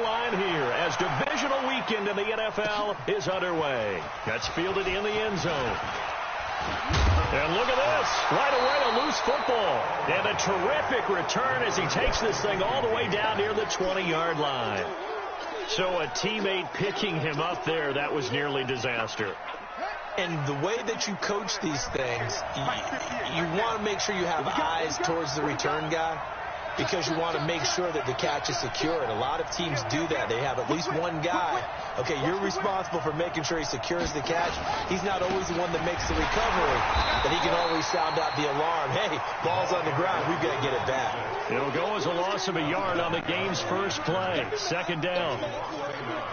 line here as divisional weekend in the NFL is underway. Gets fielded in the end zone. And look at this. Right away, a loose football. And a terrific return as he takes this thing all the way down near the 20-yard line. So a teammate picking him up there, that was nearly disaster. And the way that you coach these things, you want to make sure you have eyes towards the return guy, because you want to make sure that the catch is secured. A lot of teams do that. They have at least one guy. Okay, you're responsible for making sure he secures the catch. He's not always the one that makes the recovery, but he can always sound out the alarm. Hey, ball's on the ground. We've got to get it back. It'll go as a loss of a yard on the game's first play. Second down.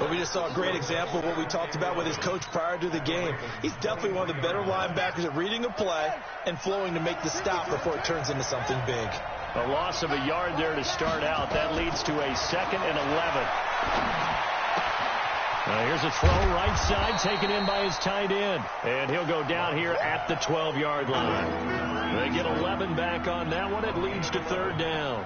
Well, we just saw a great example of what we talked about with his coach prior to the game. He's definitely one of the better linebackers at reading a play and flowing to make the stop before it turns into something big. A loss of a yard there to start out. That leads to a 2nd and 11. Here's a throw right side taken in by his tight end. And he'll go down here at the 12-yard line. They get 11 back on that one. It leads to 3rd down.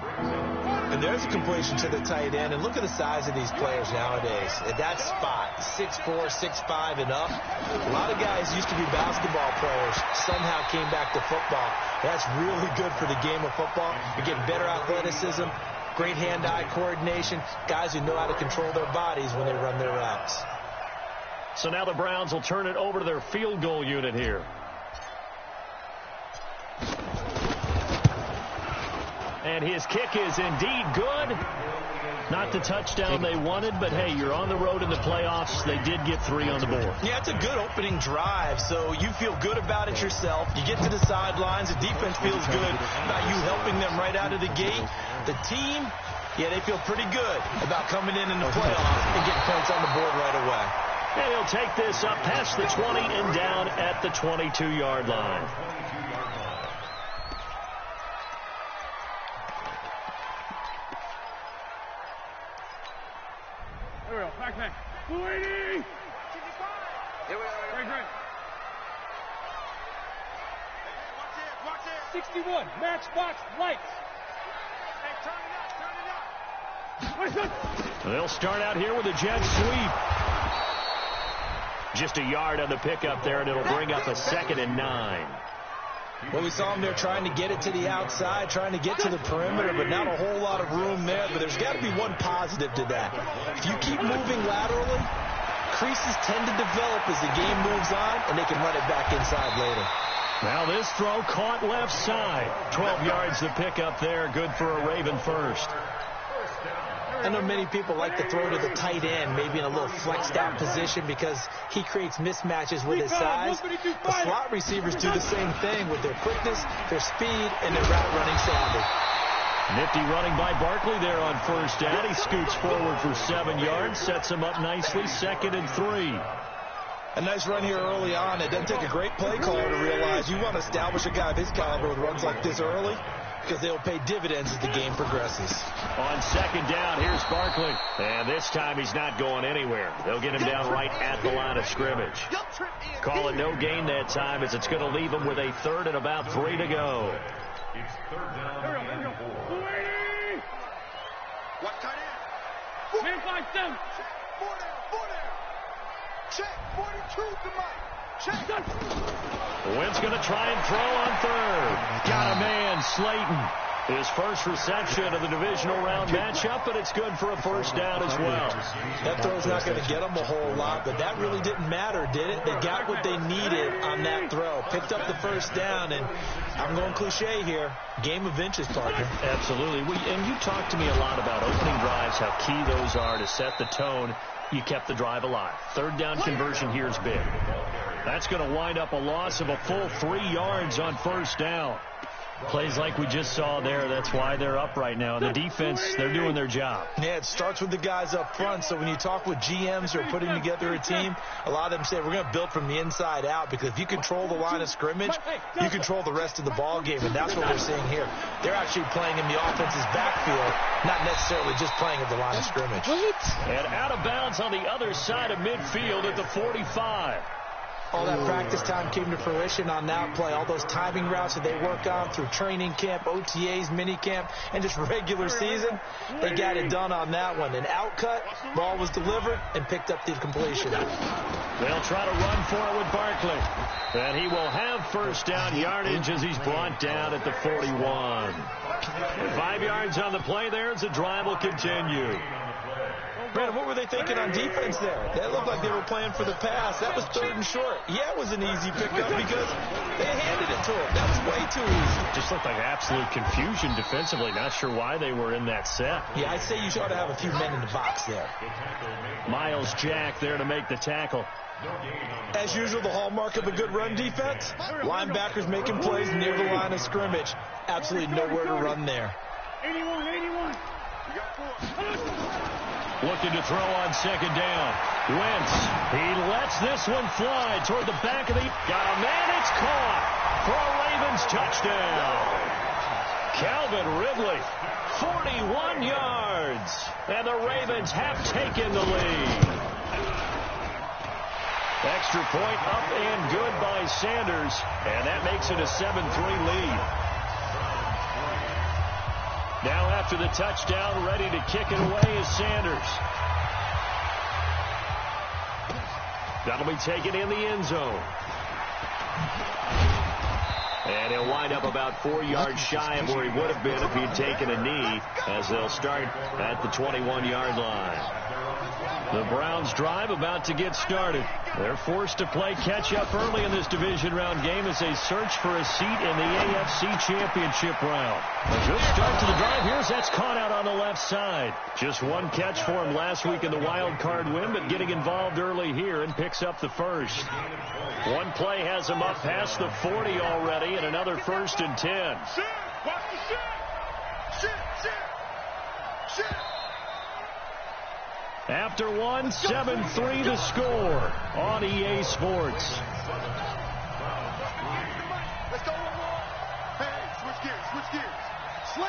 And there's a completion to the tight end. And look at the size of these players nowadays. At that spot, 6'4", 6'5", and up. A lot of guys used to be basketball players, somehow came back to football. That's really good for the game of football. You're getting better athleticism, great hand-eye coordination, guys who know how to control their bodies when they run their routes. So now the Browns will turn it over to their field goal unit here. And his kick is indeed good. Not the touchdown they wanted, but hey, you're on the road in the playoffs. They did get 3 on the board. Yeah, it's a good opening drive, so you feel good about it yourself. You get to the sidelines. The defense feels good about you helping them right out of the gate. The team, yeah, they feel pretty good about coming in the playoffs and getting points on the board right away. And he'll take this up past the 20 and down at the 22-yard line. Back. 280. Here we are. Great. 61. Matchbox lights. Hey, turn it up. They'll start out here with a jet sweep. Just a yard on the pickup there, and it'll bring up a 2nd and 9. Well, we saw him there trying to get it to the outside, trying to get to the perimeter, but not a whole lot of room there. But there's got to be one positive to that. If you keep moving laterally, creases tend to develop as the game moves on, and they can run it back inside later. Now this throw caught left side. 12 yards to pick up there. Good for a Raven first. I know many people like to throw to the tight end, maybe in a little flexed out position because he creates mismatches with his size. The slot receivers do the same thing with their quickness, their speed, and their route running savvy. Nifty running by Barkley there on first down. He scoots forward for 7 yards, sets him up nicely, 2nd and 3. A nice run here early on. It doesn't take a great play caller to realize you want to establish a guy of his caliber with runs like this early, because they'll pay dividends as the game progresses. On 2nd down, here's Barkley. And this time he's not going anywhere. They'll get him down right at the line of scrimmage. Call it no gain that time, as it's going to leave him with a 3rd and about 3 to go. It's 3rd down. 280. What tight end? Man 5-7. 4 down. Check. 42 to Mike. Check. Wynn's going to try and throw on 3rd. Got a man, Slayton. His first reception of the divisional round matchup, but it's good for a 1st down as well. That throw's not going to get them a whole lot, but that really didn't matter, did it? They got what they needed on that throw. Picked up the 1st down, and I'm going cliche here. Game of inches, partner. Absolutely. And you talked to me a lot about opening drives, how key those are to set the tone. You kept the drive alive. 3rd down conversion here is big. That's going to wind up a loss of a full 3 yards on 1st down. Plays like we just saw there, that's why they're up right now. The defense, they're doing their job. Yeah, it starts with the guys up front. So when you talk with GMs who are putting together a team, a lot of them say we're going to build from the inside out, because if you control the line of scrimmage, you control the rest of the ball game, and that's what we're seeing here. They're actually playing in the offense's backfield, not necessarily just playing at the line of scrimmage. And out of bounds on the other side of midfield at the 45. All that practice time came to fruition on that play. All those timing routes that they work on through training camp, OTAs, mini camp, and just regular season, they got it done on that one. An outcut, ball was delivered, and picked up the completion. They'll try to run for it with Barkley. And he will have first down yardage as he's brought down at the 41. 5 yards on the play there as the drive will continue. Brandon, what were they thinking on defense there? That looked like they were playing for the pass. That was 3rd and short. Yeah, it was an easy pickup because they handed it to him. That was way too easy. Just looked like absolute confusion defensively. Not sure why they were in that set. Yeah, I'd say you ought to have a few men in the box there. Miles Jack there to make the tackle. As usual, the hallmark of a good run defense, linebackers making plays near the line of scrimmage. Absolutely nowhere to run there. 81. Looking to throw on 2nd down. Wentz, he lets this one fly toward the back of the... Got a man, it's caught for a Ravens touchdown. Calvin Ridley, 41 yards. And the Ravens have taken the lead. Extra point up and good by Sanders. And that makes it a 7-3 lead. Now after the touchdown, ready to kick it away is Sanders. That'll be taken in the end zone. And he'll wind up about 4 yards shy of where he would have been if he'd taken a knee, as they'll start at the 21-yard line. The Browns drive about to get started. They're forced to play catch-up early in this division round game as they search for a seat in the AFC Championship round. A good start to the drive. Here's that's caught out on the left side. Just one catch for him last week in the wild card win, but getting involved early here and picks up the first. One play has him up past the 40 already, and another 1st and 10. Shit! Watch the shit! Shit! After one, 7-3 the score on EA Sports. Let's go one more. Hey, switch gears. Slam.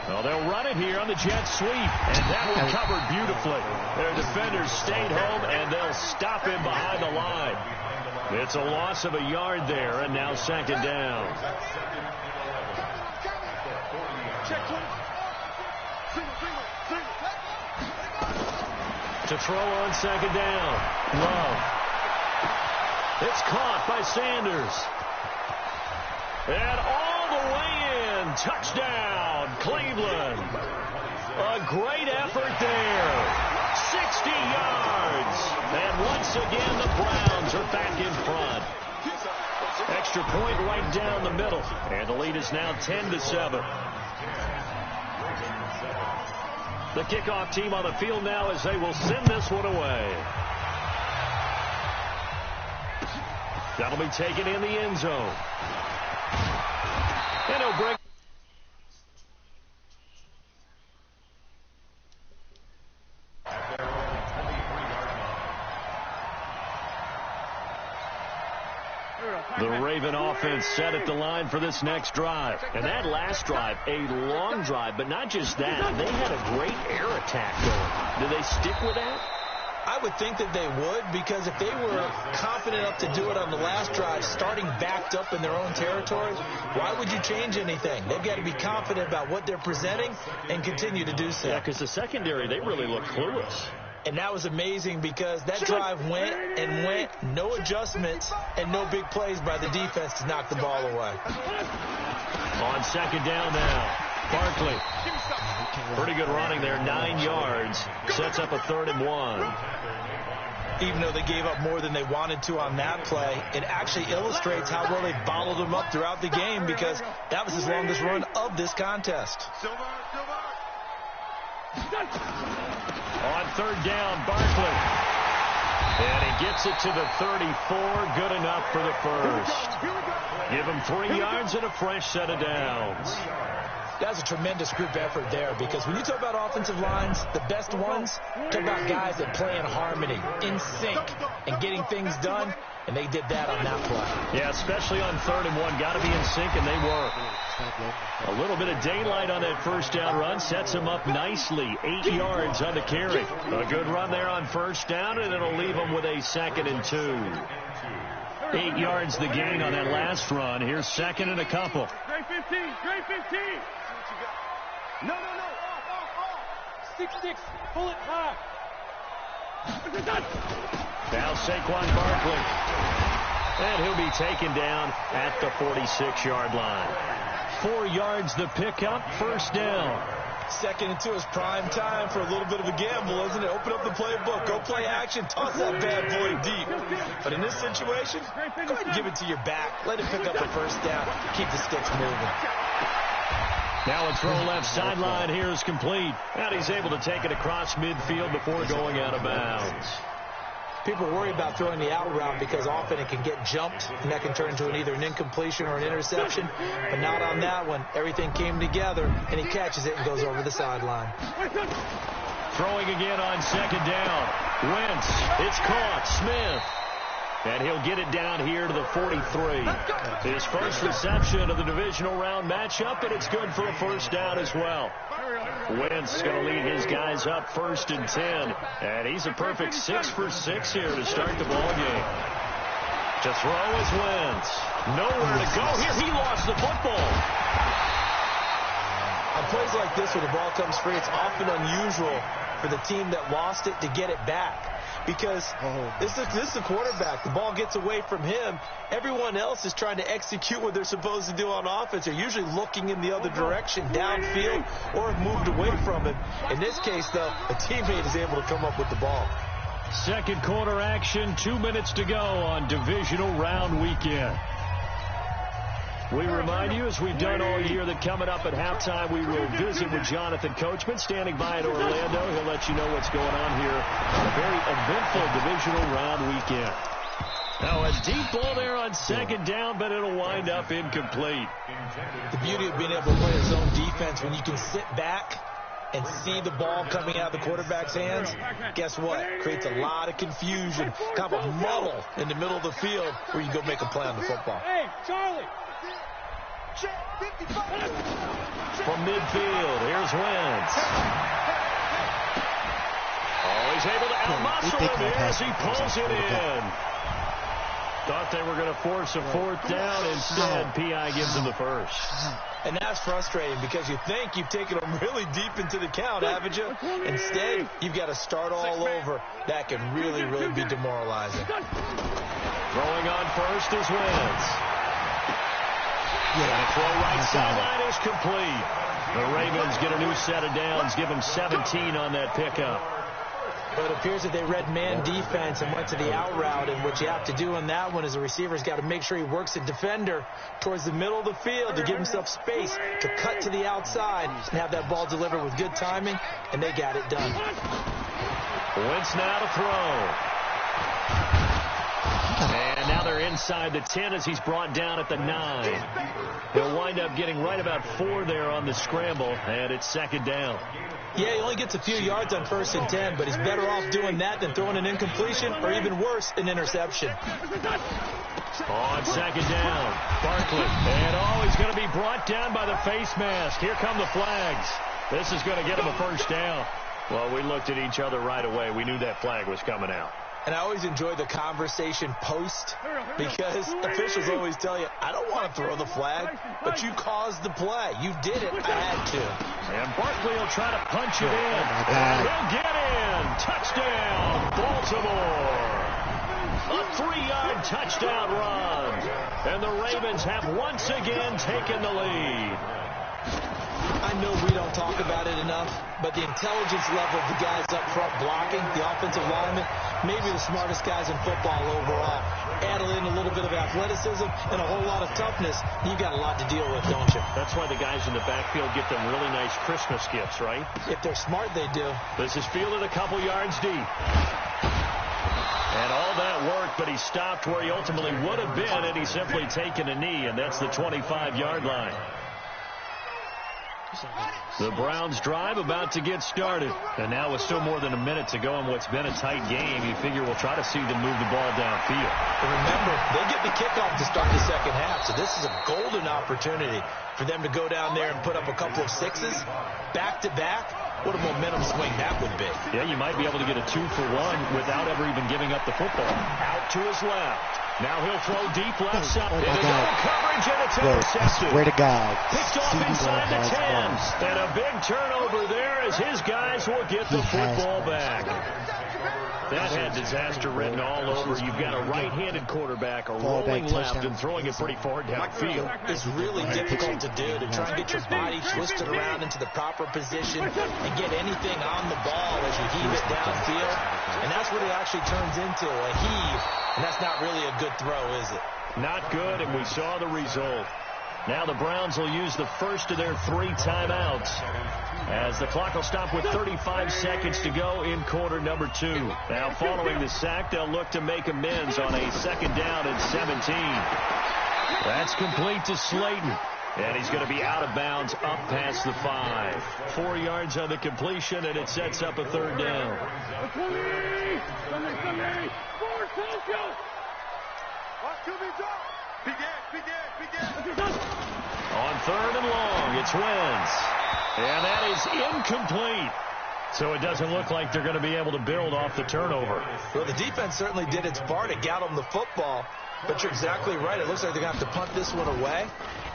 Well, they'll run it here on the jet sweep, and that one covered beautifully. Their defenders stayed home, and they'll stop him behind the line. It's a loss of a yard there, and now 2nd down. Check 20. To throw on 2nd down. Love. It's caught by Sanders. And all the way in. Touchdown, Cleveland. A great effort there. 60 yards. And once again, the Browns are back in front. Extra point right down the middle. And the lead is now 10-7. The kickoff team on the field now as they will send this one away. That'll be taken in the end zone. And he'll bring... The Raven offense set at the line for this next drive. And that last drive, a long drive, but not just that. They had a great air attack going. Do they stick with that? I would think that they would, because if they were confident enough to do it on the last drive, starting backed up in their own territory, why would you change anything? They've got to be confident about what they're presenting and continue to do so. Yeah, because the secondary, they really look clueless. And that was amazing because that drive went and went, no adjustments, and no big plays by the defense to knock the ball away. On 2nd down now, Barkley. Pretty good running there, 9 yards. Sets up a 3rd and 1. Even though they gave up more than they wanted to on that play, it actually illustrates how well they bottled them up throughout the game, because that was his longest run of this contest. On 3rd down, Barkley. And he gets it to the 34. Good enough for the first. Give him 3 yards and a fresh set of downs. That's a tremendous group effort there, because when you talk about offensive lines, the best ones, talk about guys that play in harmony, in sync, and getting things done, and they did that on that play. Yeah, especially on 3rd and 1. Got to be in sync, and they were. A little bit of daylight on that first down run sets him up nicely. 8 yards on the carry. A good run there on first down, and it'll leave him with a 2nd and 2. 8 yards the gain on that last run. Here's 2nd and a couple. Straight 15. Straight 15. No. Off. 6-6. Pull it high. Now Saquon Barkley. And he'll be taken down at the 46-yard line. 4 yards the pickup, first down. 2nd and 2 is prime time for a little bit of a gamble, isn't it? Open up the playbook, go play action, toss that bad boy deep. But in this situation, go ahead and give it to your back. Let it pick up the first down. Keep the sticks moving. Now a throw left sideline here is complete. And he's able to take it across midfield before going out of bounds. People worry about throwing the out route because often it can get jumped, and that can turn into either an incompletion or an interception. But not on that one. Everything came together, and he catches it and goes over the sideline. Throwing again on 2nd down. Wentz, it's caught. Smith. And he'll get it down here to the 43. His first reception of the divisional round matchup, and it's good for a first down as well. Wentz going to lead his guys up 1st and 10. And he's a perfect 6 for 6 here to start the ball game. To throw is Wentz. Nowhere to go here. He lost the football. On plays like this where the ball comes free, it's often unusual for the team that lost it to get it back. Because this is the quarterback. The ball gets away from him. Everyone else is trying to execute what they're supposed to do on offense. They're usually looking in the other direction, downfield, or have moved away from him. In this case, though, a teammate is able to come up with the ball. Second quarter action, 2 minutes to go on divisional round weekend. We remind you, as we've done all year, that coming up at halftime, we will visit with Jonathan Coachman, standing by in Orlando. He'll let you know what's going on here on a very eventful divisional round weekend. Now, a deep ball there on 2nd down, but it'll wind up incomplete. The beauty of being able to play a zone defense when you can sit back and see the ball coming out of the quarterback's hands, guess what? Creates a lot of confusion, kind of a muddle in the middle of the field where you go make a play on the football. Hey, Charlie. From midfield, here's Wentz. Oh, he's able to outmuscle him here as he pulls it in. Thought they were going to force a 4th down. Instead, P.I. gives him the first. And that's frustrating because you think you've taken them really deep into the count, haven't you? Instead, you've got to start all over. That can really, really be demoralizing. Throwing on first is Wentz. And a throw right sideline is complete. The Ravens get a new set of downs, give him 17 on that pickup. But it appears that they read man defense and went to the out route, and what you have to do on that one is the receiver's got to make sure he works the defender towards the middle of the field to give himself space to cut to the outside and have that ball delivered with good timing, and they got it done. Wentz now to throw. And now they're inside the 10 as he's brought down at the 9. He'll wind up getting right about 4 there on the scramble, and it's 2nd down. Yeah, he only gets a few yards on 1st and 10, but he's better off doing that than throwing an incompletion or even worse, an interception. On 2nd down, Barkley. And he's going to be brought down by the face mask. Here come the flags. This is going to get him a first down. Well, we looked at each other right away. We knew that flag was coming out. And I always enjoy the conversation post because officials always tell you, I don't want to throw the flag, but you caused the play. You did it. I had to. And Barkley will try to punch it in. He'll get in. Touchdown, Baltimore. A 3-yard touchdown run. And the Ravens have once again taken the lead. I know we don't talk about it enough, but the intelligence level of the guys up front blocking, the offensive linemen, maybe the smartest guys in football overall. Add in a little bit of athleticism and a whole lot of toughness, you've got a lot to deal with, don't you? That's why the guys in the backfield get them really nice Christmas gifts, right? If they're smart, they do. This is fielded a couple yards deep. And all that work, but he stopped where he ultimately would have been, and he's simply taken a knee, and that's the 25-yard line. The Browns drive about to get started. And now with still more than a minute to go in what's been a tight game, you figure we'll try to see them move the ball downfield. And remember, they get the kickoff to start the second half, so this is a golden opportunity for them to go down there and put up a couple of sixes back-to-back. What a momentum swing that would be. Yeah, you might be able to get a 2-for-1 without ever even giving up the football. Out to his left. Now he'll throw deep left side. Oh, my Into God. coverage, and it's Bro, I intercepted. swear to God. Picked off CD inside the has 10. balls. And a big turnover there as his guys will get the football back. That had disaster written all over. You've got a right-handed quarterback, a rolling left, and throwing it pretty far downfield. It's really difficult to do, to try and get your body twisted around into the proper position and get anything on the ball as you heave it downfield. And that's what it actually turns into, a heave. And that's not really a good throw, is it? Not good, and we saw the result. Now the Browns will use the first of their 3 timeouts as the clock will stop with 35 seconds to go in quarter number 2. Now following the sack, they'll look to make amends on a second down and 17. That's complete to Slayton. And he's going to be out of bounds up past the 5. 4 yards on the completion, and it sets up a third down. On third and long, it's Wentz. And that is incomplete. So it doesn't look like they're going to be able to build off the turnover. Well, the defense certainly did its part to get them the football. But you're exactly right. It looks like they're going to have to punt this one away.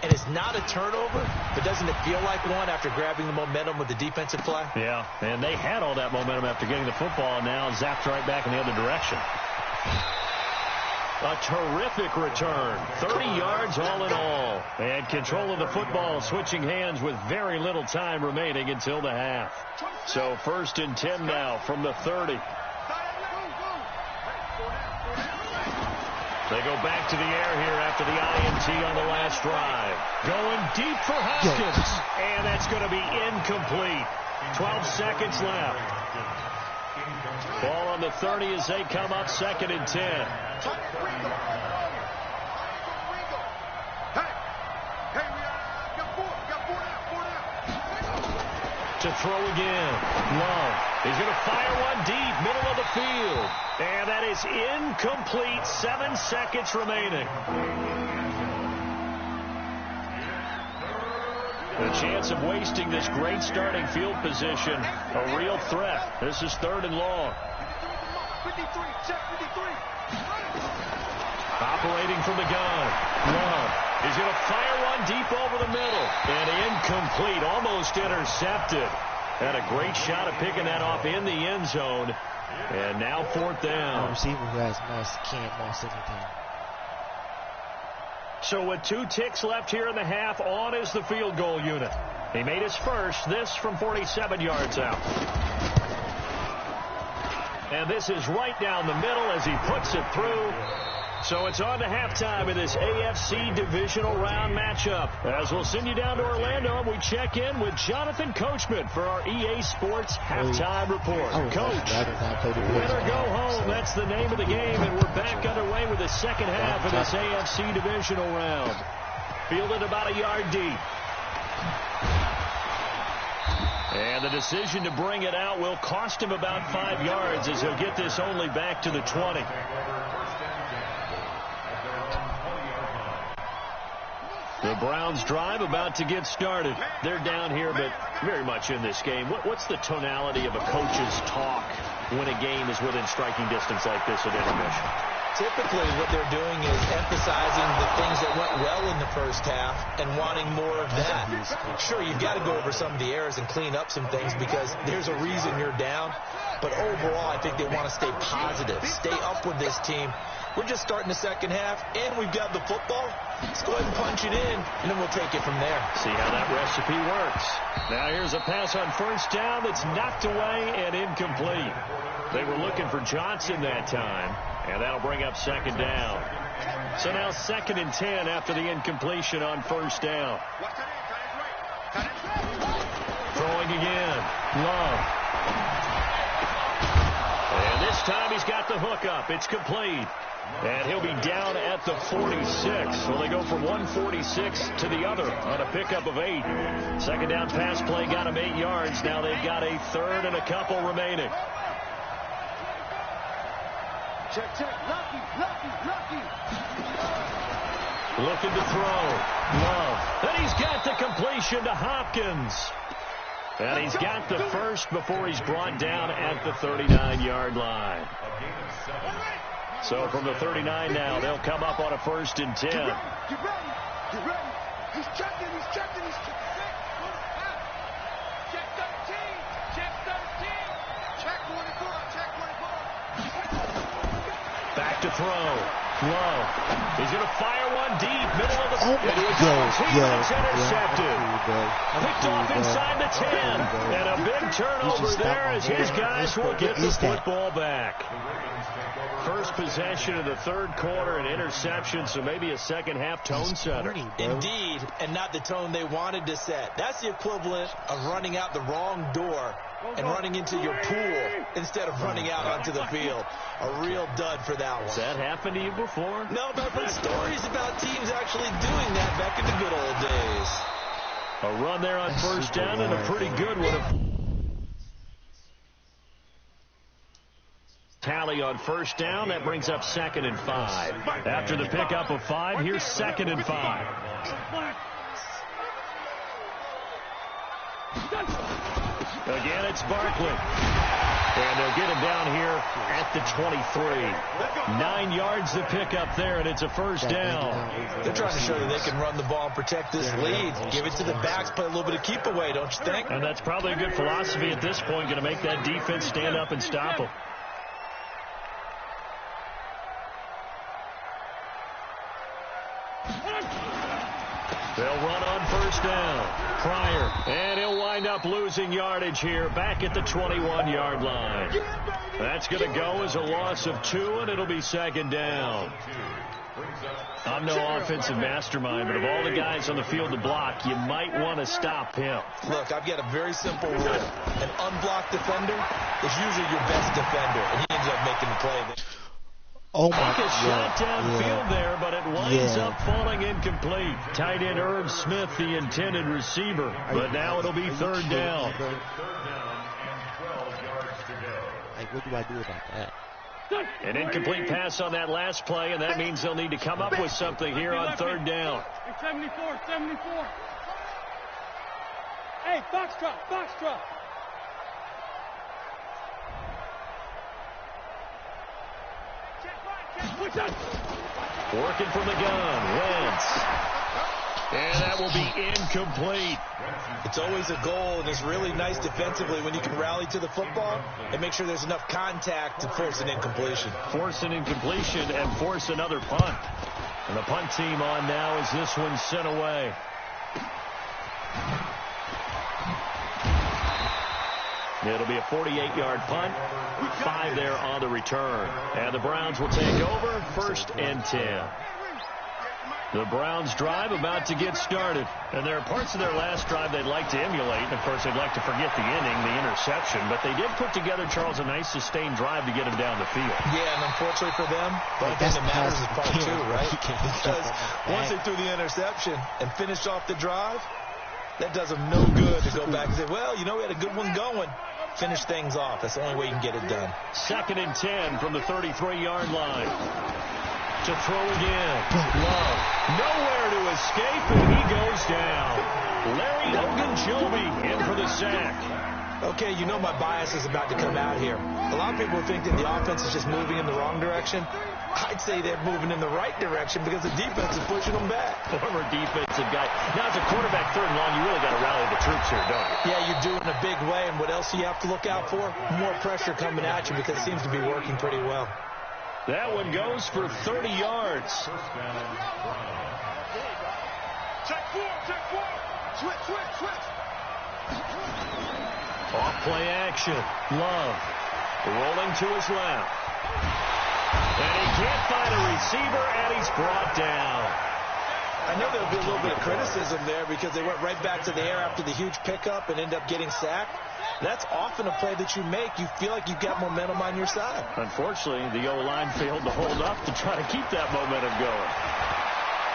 And it's not a turnover, but doesn't it feel like one after grabbing the momentum with the defensive play? Yeah, and they had all that momentum after getting the football, and now zapped right back in the other direction. A terrific return. 30 yards all in all. And control of the football switching hands with very little time remaining until the half. So 1st and 10 now from the 30. They go back to the air here after the INT on the last drive. Going deep for Haskins. And that's going to be incomplete. 12 seconds left. Ball on the 30 as they come up 2nd and 10. To throw again. Love is going to fire one deep, middle of the field. And that is incomplete. 7 seconds remaining. The chance of wasting this great starting field position, a real threat. This is 3rd and long. 53, check 53. Operating from the gun. Love is going to fire one deep over the middle. And incomplete, almost intercepted. Had a great shot at picking that off in the end zone. And now 4th down. The receiver who has missed can't miss anything. So with 2 ticks left here in the half, on is the field goal unit. He made his first, this from 47 yards out. And this is right down the middle as he puts it through. So it's on to halftime in this AFC divisional round matchup. As we'll send you down to Orlando, and we check in with Jonathan Coachman for our EA Sports halftime report. Coach, win or go home, that's the name of the game, and we're back underway with the second half of this AFC divisional round. Fielded about a yard deep. And the decision to bring it out will cost him about 5 yards as he'll get this only back to the 20. The Browns drive about to get started. They're down here, but very much in this game. What's the tonality of a coach's talk when a game is within striking distance like this at intermission? Typically what they're doing is emphasizing the things that went well in the first half and wanting more of that. Sure, you've got to go over some of the errors and clean up some things because there's a reason you're down. But overall, I think they want to stay positive, stay up with this team. We're just starting the second half, and we've got the football. Let's go ahead and punch it in, and then we'll take it from there. See how that recipe works. Now here's a pass on 1st down that's knocked away and incomplete. They were looking for Johnson that time, and that'll bring up 2nd down. So now 2nd and 10 after the incompletion on 1st down. Throwing again. Love. And this time he's got the hook up. It's complete. And he'll be down at the 46. So they go from 146 to the other on a pickup of 8. Second down pass play got him 8 yards. Now they've got a third and a couple remaining. Check, check. Lucky. Looking to throw. Love. And he's got the completion to Hopkins. And he's got the first before he's brought down at the 39-yard line. So from the 39 now, they'll come up on a 1st and 10. Get ready. He's checking. Check 13. Check 24. Back to throw. Love. He's going to fire one deep. Middle of the field. It's intercepted. Picked off inside the 10. And a big turnover there as his guys will get the football back. First possession of the third quarter, an interception, so maybe a second-half tone setter. Indeed, and not the tone they wanted to set. That's the equivalent of running out the wrong door and running into your pool instead of running out onto the field. A real dud for that one. Has that happened to you before? No, but I've heard stories about teams actually doing that back in the good old days. A run there on first down and a pretty good one. Tally on first down. That brings up 2nd and 5. After the pickup of 5, here's 2nd and 5. Again, it's Barkley. And they'll get him down here at the 23. 9 yards to pick up there, and it's a first down. They're trying to show that they can run the ball and protect this lead. Give it to the backs, play a little bit of keep away, don't you think? And that's probably a good philosophy at this point, going to make that defense stand up and stop them. They'll run on first down. Pryor, and he'll wind up losing yardage here back at the 21-yard line. That's going to go as a loss of 2, and it'll be 2nd down. I'm no offensive mastermind, but of all the guys on the field to block, you might want to stop him. Look, I've got a very simple rule. An unblocked defender is usually your best defender, and he ends up making the play. Oh my God. Shot downfield there, but it winds up falling incomplete. Tight end Irv Smith, the intended receiver. But now it'll be 3rd down. Like, what do I do about that? An incomplete pass on that last play, and that means they'll need to come up with something here on 3rd down. 74. Hey, Foxtrot. Working from the gun, Wentz. And that will be incomplete. It's always a goal, and it's really nice defensively when you can rally to the football and make sure there's enough contact to force an incompletion. Force an incompletion and force another punt. And the punt team on now as this one's sent away. It'll be a 48-yard punt. 5 there on the return. And the Browns will take over 1st and 10. The Browns drive about to get started. And there are parts of their last drive they'd like to emulate. And, of course, they'd like to forget the inning, the interception. But they did put together, Charles, a nice sustained drive to get him down the field. Yeah, and unfortunately for them, the only thing that matters is part 2, right? Because once they threw the interception and finished off the drive, that does them no good to go back and say, well, you know, we had a good one going. Finish things off. That's the only way you can get it done. 2nd and 10 from the 33-yard line. To throw again. Love. Nowhere to escape, and he goes down. Larry Ogunjobi in for the sack. Okay, you know my bias is about to come out here. A lot of people think that the offense is just moving in the wrong direction. I'd say they're moving in the right direction because the defense is pushing them back. Former defensive guy. Now, as a quarterback 3rd and long, you really got to rally the troops here, don't you? Yeah, you do in a big way. And what else do you have to look out for? More pressure coming at you because it seems to be working pretty well. That one goes for 30 yards. Check 4. Switch. Off play action. Love. Rolling to his left. And he can't find a receiver, and he's brought down. I know there'll be a little bit of criticism there because they went right back to the air after the huge pickup and ended up getting sacked. That's often a play that you make. You feel like you've got momentum on your side. Unfortunately, the O-line failed to hold up to try to keep that momentum going.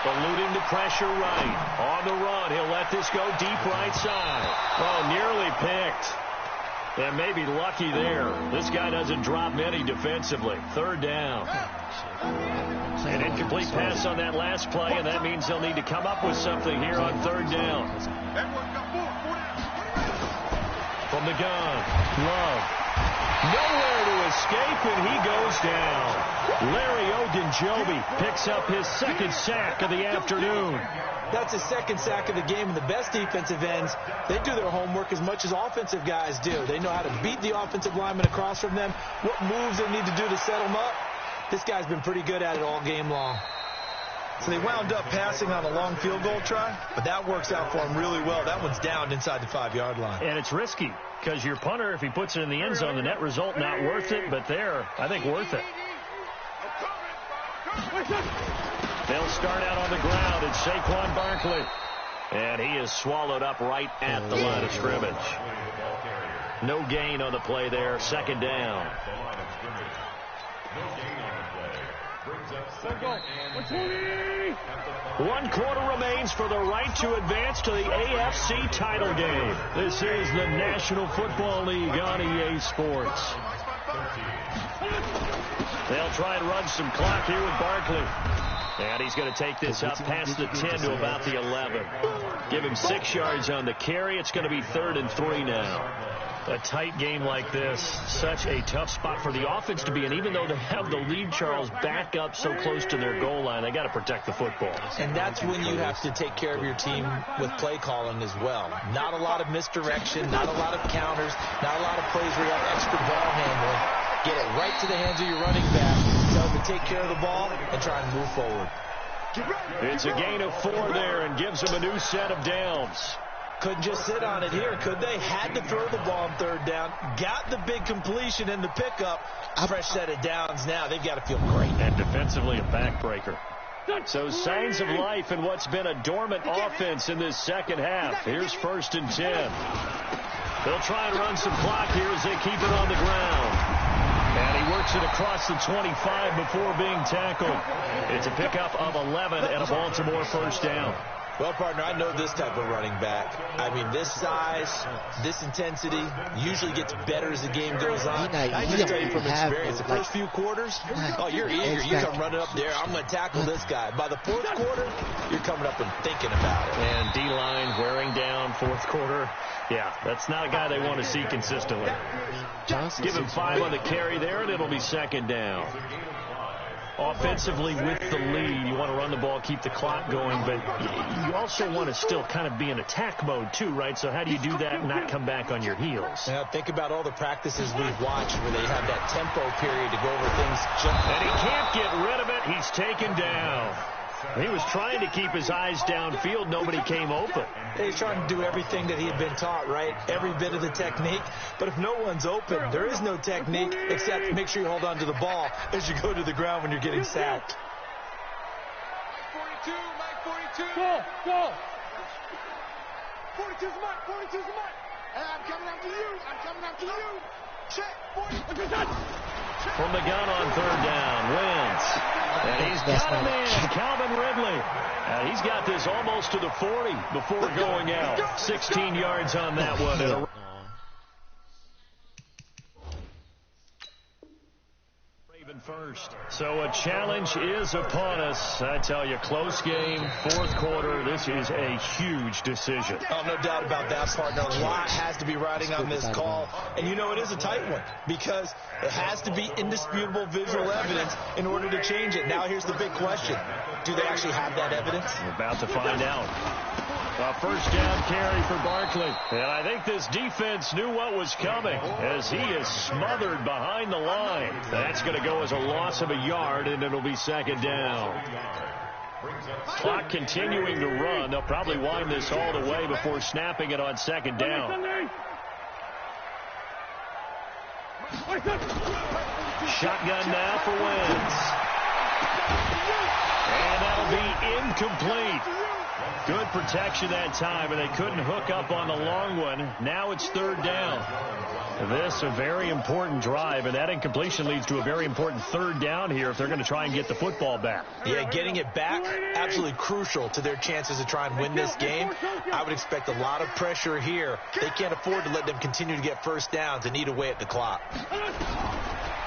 Eluding the pressure right. On the run, he'll let this go deep right side. Oh, nearly picked. And maybe lucky there. This guy doesn't drop many defensively. Third down. An incomplete pass on that last play, and that means they'll need to come up with something here on third down. From the gun, Love. Nowhere to escape, and he goes down. Larry Ogunjobi picks up his second sack of the afternoon. That's his second sack of the game, and the best defensive ends, they do their homework as much as offensive guys do. They know how to beat the offensive lineman across from them, what moves they need to do to set them up. This guy's been pretty good at it all game long. So they wound up passing on a long field goal try, but that works out for him really well. That one's down inside the 5-yard line. And it's risky because your punter, if he puts it in the end zone, the net result not worth it, but there, I think worth it. They'll start out on the ground. It's Saquon Barkley. And he is swallowed up right at the line of scrimmage. No gain on the play there. Second down. One quarter remains for the right to advance to the AFC title game. This is the National Football League on EA Sports. They'll try and run some clock here with Barkley. And he's going to take this up past the 10 to about the 11. Give him 6 yards on the carry. It's going to be 3rd and 3 now. A tight game like this, such a tough spot for the offense to be in. Even though they have the lead, Charles, back up so close to their goal line, they got to protect the football. And that's when you have to take care of your team with play calling as well. Not a lot of misdirection, not a lot of counters, not a lot of plays where you have extra ball handling. Get it right to the hands of your running back. Tell them to take care of the ball and try and move forward. It's a gain of 4 there and gives them a new set of downs. Couldn't just sit on it here, could they? Had to throw the ball on third down. Got the big completion and the pickup. Fresh set of downs now. They've got to feel great. And defensively a backbreaker. So signs of life in what's been a dormant offense in this second half. Here's 1st and 10. They'll try and run some clock here as they keep it on the ground. And he works it across the 25 before being tackled. It's a pickup of 11 and a Baltimore first down. Well, partner, I know this type of running back. I mean, this size, this intensity usually gets better as the game goes on. I just tell you from experience, the first few quarters, oh, you're eager. You come running up there. I'm going to tackle this guy. By the 4th quarter, you're coming up and thinking about it. And D-line wearing down 4th quarter. Yeah, that's not a guy they want to see consistently. Give him 5 on the carry there, and it'll be 2nd down. Offensively with the lead, you want to run the ball, keep the clock going, but you also want to still kind of be in attack mode too, right? So how do you do that and not come back on your heels? Yeah, think about all the practices we've watched where they have that tempo period to go over things. And he can't get rid of it. He's taken down. He was trying to keep his eyes downfield. Nobody came open. He's trying to do everything that he had been taught, right? Every bit of the technique. But if no one's open, there is no technique except make sure you hold on to the ball as you go to the ground when you're getting sacked. 42, Mike 42. Go. 42's Mike, 42's Mike. Hey, I'm coming after you. I'm coming after you. Check, 40. From the gun on 3rd down, Wentz. And he's got him in, Calvin Ridley. And he's got this almost to the 40 before going out. 16 yards on that one. First. So a challenge is upon us. I tell you, close game, 4th quarter. This is a huge decision. Oh, no doubt about that, partner. A lot has to be riding on this call. And you know it is a tight one because it has to be indisputable visual evidence in order to change it. Now here's the big question. Do they actually have that evidence? We're about to find out. A first down carry for Barkley. And I think this defense knew what was coming as he is smothered behind the line. That's going to go as a loss of a yard, and it'll be 2nd down. Clock continuing to run. They'll probably wind this all the way before snapping it on 2nd down. Shotgun now for Wentz. And that'll be incomplete. Good protection that time, and they couldn't hook up on the long one. Now it's third down. This a very important drive, and that incompletion leads to a very important third down here if they're going to try and get the football back. Yeah, getting it back, absolutely crucial to their chances to try and win this game. I would expect a lot of pressure here. They can't afford to let them continue to get first downs and eat away at the clock.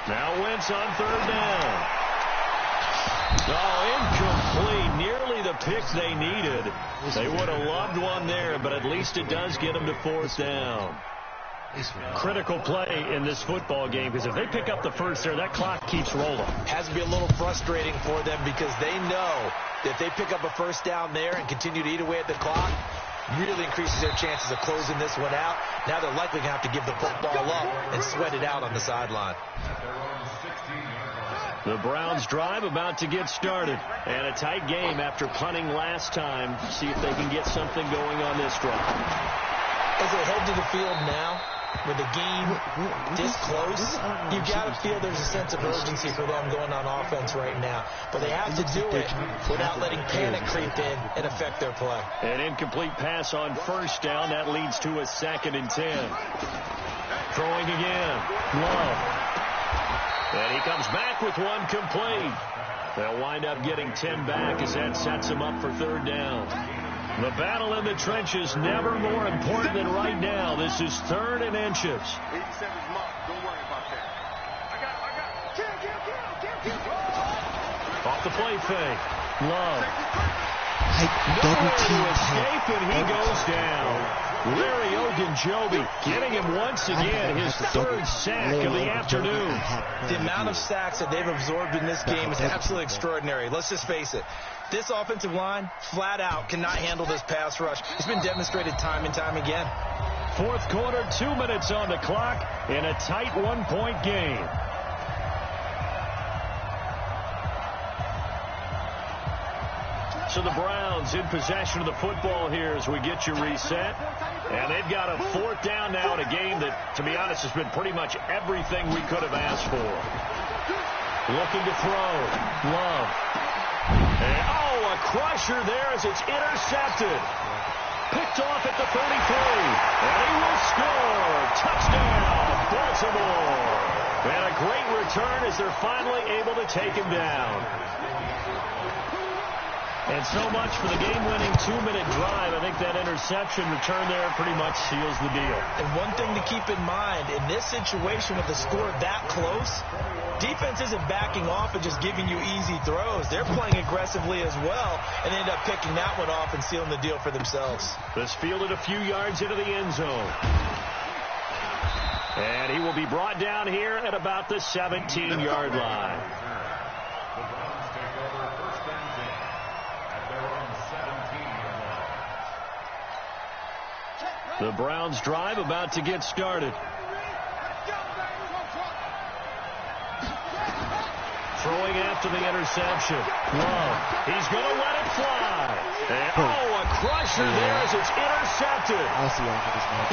Now Wentz on third down. Oh, incomplete. Nearly the pick they needed. They would have loved one there, but at least it does get them to fourth down. Critical play in this football game, because if they pick up the first there, that clock keeps rolling. Has to be a little frustrating for them because they know that if they pick up a first down there and continue to eat away at the clock, really increases their chances of closing this one out. Now they're likely going to have to give the football up and sweat it out on the sideline. The Browns drive about to get started. And a tight game after punting last time. See if they can get something going on this drive. As they head to the field now, with the game this close, you've got to feel there's a sense of urgency for them going on offense right now. But they have to do it without letting panic creep in and affect their play. An incomplete pass on first down. That leads to a 2nd and 10. Throwing again. Love. And he comes back with one complete. They'll wind up getting 10 back as that sets them up for third down. The battle in the trenches never more important than right now. This is 3rd and inches. 87's mark. Don't worry about that. I got. Off the play fake. Love. Double team escape, and he goes down. Larry Ggng getting him once again, his 3rd sack of the afternoon. The amount of sacks that they've absorbed in this game is absolutely extraordinary. Let's just face it. This offensive line, flat out, cannot handle this pass rush. It's been demonstrated time and time again. Fourth quarter, 2 minutes on the clock in a tight 1-point game. So the Browns in possession of the football here as we get you reset. And they've got a 4th down now in a game that, to be honest, has been pretty much everything we could have asked for. Looking to throw. Love. And, a crusher there as it's intercepted. Picked off at the 33. And he will score. Touchdown, Baltimore. And a great return as they're finally able to take him down. And so much for the game-winning 2-minute drive. I think that interception return there pretty much seals the deal. And one thing to keep in mind, in this situation with the score that close, defense isn't backing off and just giving you easy throws. They're playing aggressively as well and end up picking that one off and sealing the deal for themselves. This fielded a few yards into the end zone. And he will be brought down here at about the 17-yard line. The Browns drive about to get started. Throwing after the interception. Love. He's going to let it fly. And, a crusher there as it's intercepted.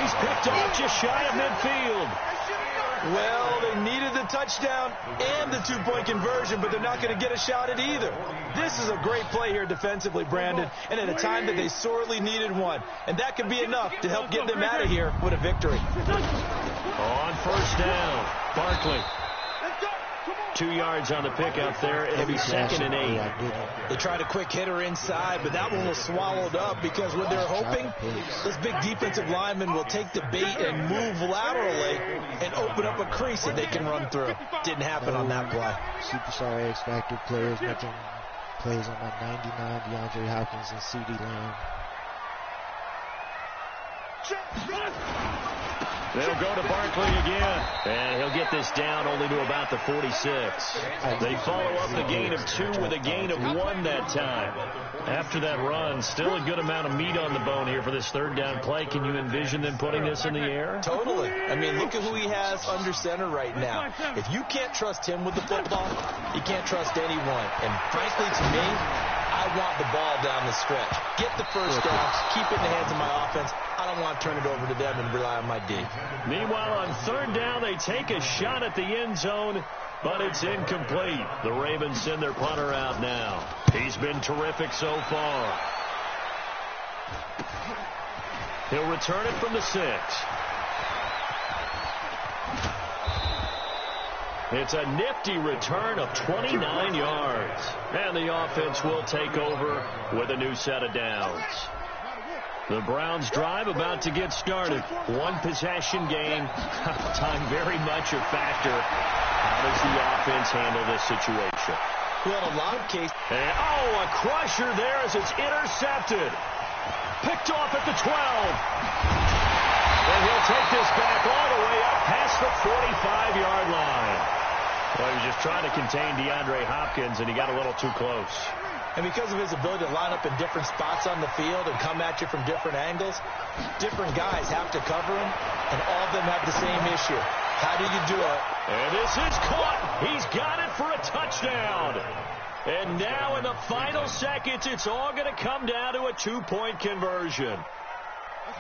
He's picked off just shy of midfield. Well, they needed the touchdown and the 2-point conversion, but they're not going to get a shot at either. This is a great play here defensively, Brandon, and at a time that they sorely needed one. And that could be enough to help get them out of here with a victory. On first down, Barkley. 2 yards on the pickup there. It'll be 2nd and 8. They tried a quick hitter inside, but that one was swallowed up because what they're hoping, this big defensive lineman will take the bait and move laterally and open up a crease that they can run through. Didn't happen on that play. Superstar X-Factor players making plays on my 99, DeAndre Hopkins and CD Lamb. They'll go to Barkley again, and he'll get this down only to about the 46. They follow up the gain of 2 with a gain of 1 that time. After that run, still a good amount of meat on the bone here for this 3rd down play. Can you envision them putting this in the air? Totally. I mean, look at who he has under center right now. If you can't trust him with the football, you can't trust anyone. And frankly, to me, I want the ball down the stretch. Get the first down, keep it in the hands of my offense. I don't want to turn it over to them and rely on my D. Meanwhile, on 3rd down, they take a shot at the end zone, but it's incomplete. The Ravens send their punter out now. He's been terrific so far. He'll return it from the 6. It's a nifty return of 29 yards. And the offense will take over with a new set of downs. The Browns drive about to get started. One possession game. Time very much a factor. How does the offense handle this situation? Well, in a lot of cases. And, a crusher there as it's intercepted. Picked off at the 12. And he'll take this back all the way up past the 45-yard line. Well, he was just trying to contain DeAndre Hopkins, and he got a little too close. And because of his ability to line up in different spots on the field and come at you from different angles, different guys have to cover him, and all of them have the same issue. How do you do it? And this is caught. He's got it for a touchdown. And now in the final seconds, it's all going to come down to a 2-point conversion.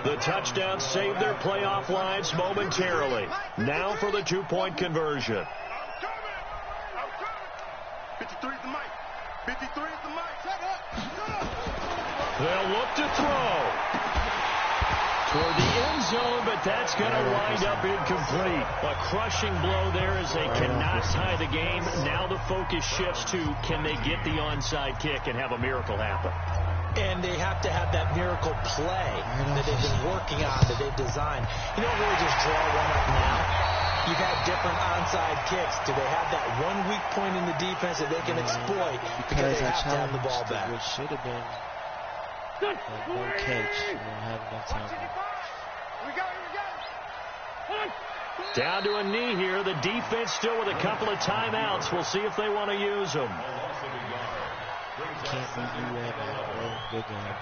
The touchdown saved their playoff lives momentarily. Now for the 2-point conversion. 53 is the mic. 53 is the mic. Shut up. They'll look to throw toward the end zone, but that's going to wind up incomplete. A crushing blow there as they cannot tie the game. Now the focus shifts to, can they get the onside kick and have a miracle happen? And they have to have that miracle play that they've been working on, that they've designed. You don't really just draw one up now. You've had different onside kicks. Do they have that one weak point in the defense that they can exploit because they have to have the ball back? Which should have been no catch. They don't have enough time. Down to a knee here. The defense still with a couple of timeouts. We'll see if they want to use them. Can't leave you in a good game.